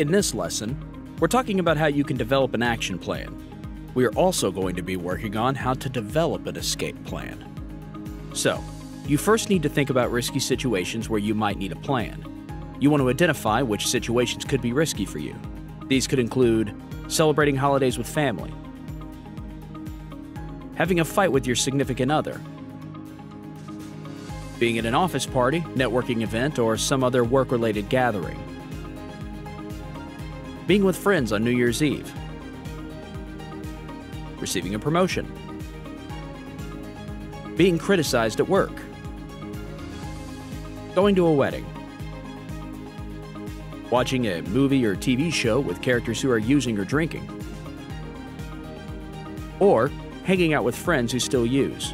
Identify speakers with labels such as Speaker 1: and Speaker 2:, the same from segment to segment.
Speaker 1: In this lesson, we're talking about how you can develop an action plan. We are also going to be working on how to develop an escape plan. So, you first need to think about risky situations where you might need a plan. You want to identify which situations could be risky for you. These could include celebrating holidays with family, having a fight with your significant other, being at an office party, networking event, or some other work-related gathering, being with friends on New Year's Eve, receiving a promotion, being criticized at work, going to a wedding, watching a movie or TV show with characters who are using or drinking, or hanging out with friends who still use.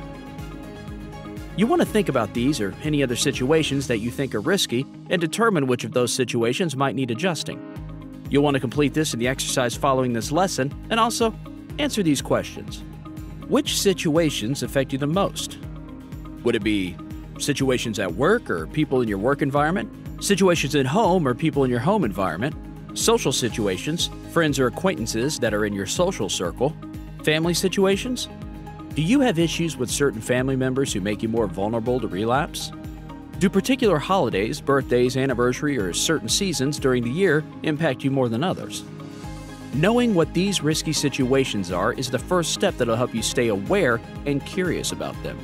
Speaker 1: You want to think about these or any other situations that you think are risky and determine which of those situations might need adjusting. You'll want to complete this in the exercise following this lesson and also answer these questions. Which situations affect you the most? Would it be situations at work or people in your work environment? Situations at home or people in your home environment? Social situations, friends or acquaintances that are in your social circle? Family situations? Do you have issues with certain family members who make you more vulnerable to relapse? Do particular holidays, birthdays, anniversary, or certain seasons during the year impact you more than others? Knowing what these risky situations are is the first step that'll help you stay aware and curious about them.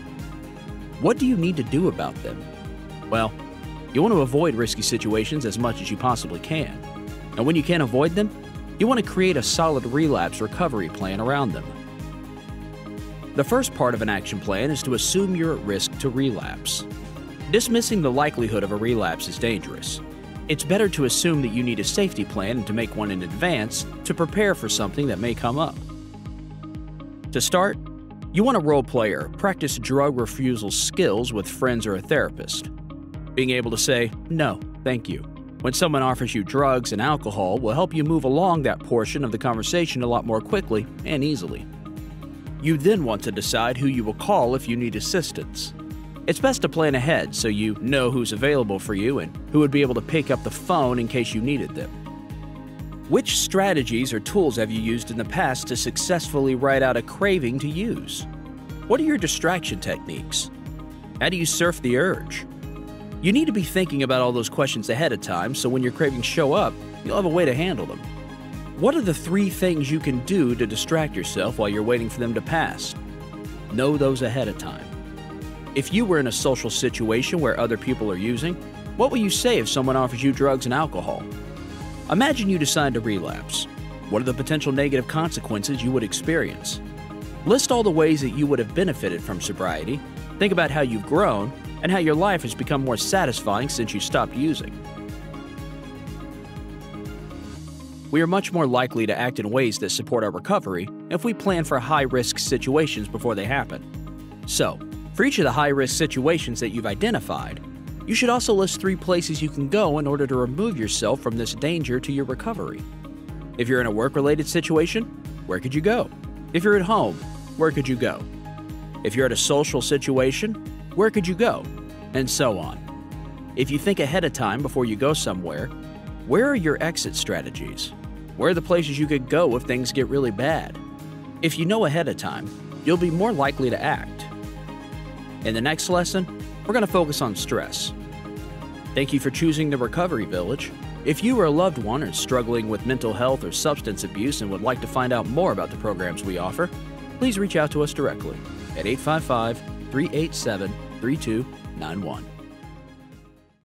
Speaker 1: What do you need to do about them? Well, you want to avoid risky situations as much as you possibly can. And when you can't avoid them, you want to create a solid relapse recovery plan around them. The first part of an action plan is to assume you're at risk to relapse. Dismissing the likelihood of a relapse is dangerous. It's better to assume that you need a safety plan and to make one in advance to prepare for something that may come up. To start, you want to role play or practice drug refusal skills with friends or a therapist. Being able to say, "No, thank you," when someone offers you drugs and alcohol will help you move along that portion of the conversation a lot more quickly and easily. You then want to decide who you will call if you need assistance. It's best to plan ahead so you know who's available for you and who would be able to pick up the phone in case you needed them. Which strategies or tools have you used in the past to successfully ride out a craving to use? What are your distraction techniques? How do you surf the urge? You need to be thinking about all those questions ahead of time so when your cravings show up, you'll have a way to handle them. What are the 3 things you can do to distract yourself while you're waiting for them to pass? Know those ahead of time. If you were in a social situation where other people are using, what will you say if someone offers you drugs and alcohol? Imagine you decide to relapse. What are the potential negative consequences you would experience? List all the ways that you would have benefited from sobriety. Think about how you've grown and how your life has become more satisfying since you stopped using. We are much more likely to act in ways that support our recovery if we plan for high-risk situations before they happen. So, for each of the high-risk situations that you've identified, you should also list 3 places you can go in order to remove yourself from this danger to your recovery. If you're in a work-related situation, where could you go? If you're at home, where could you go? If you're at a social situation, where could you go? And so on. If you think ahead of time before you go somewhere, where are your exit strategies? Where are the places you could go if things get really bad? If you know ahead of time, you'll be more likely to act. In the next lesson, we're going to focus on stress. Thank you for choosing the Recovery Village. If you or a loved one are struggling with mental health or substance abuse and would like to find out more about the programs we offer, please reach out to us directly at 855-387-3291.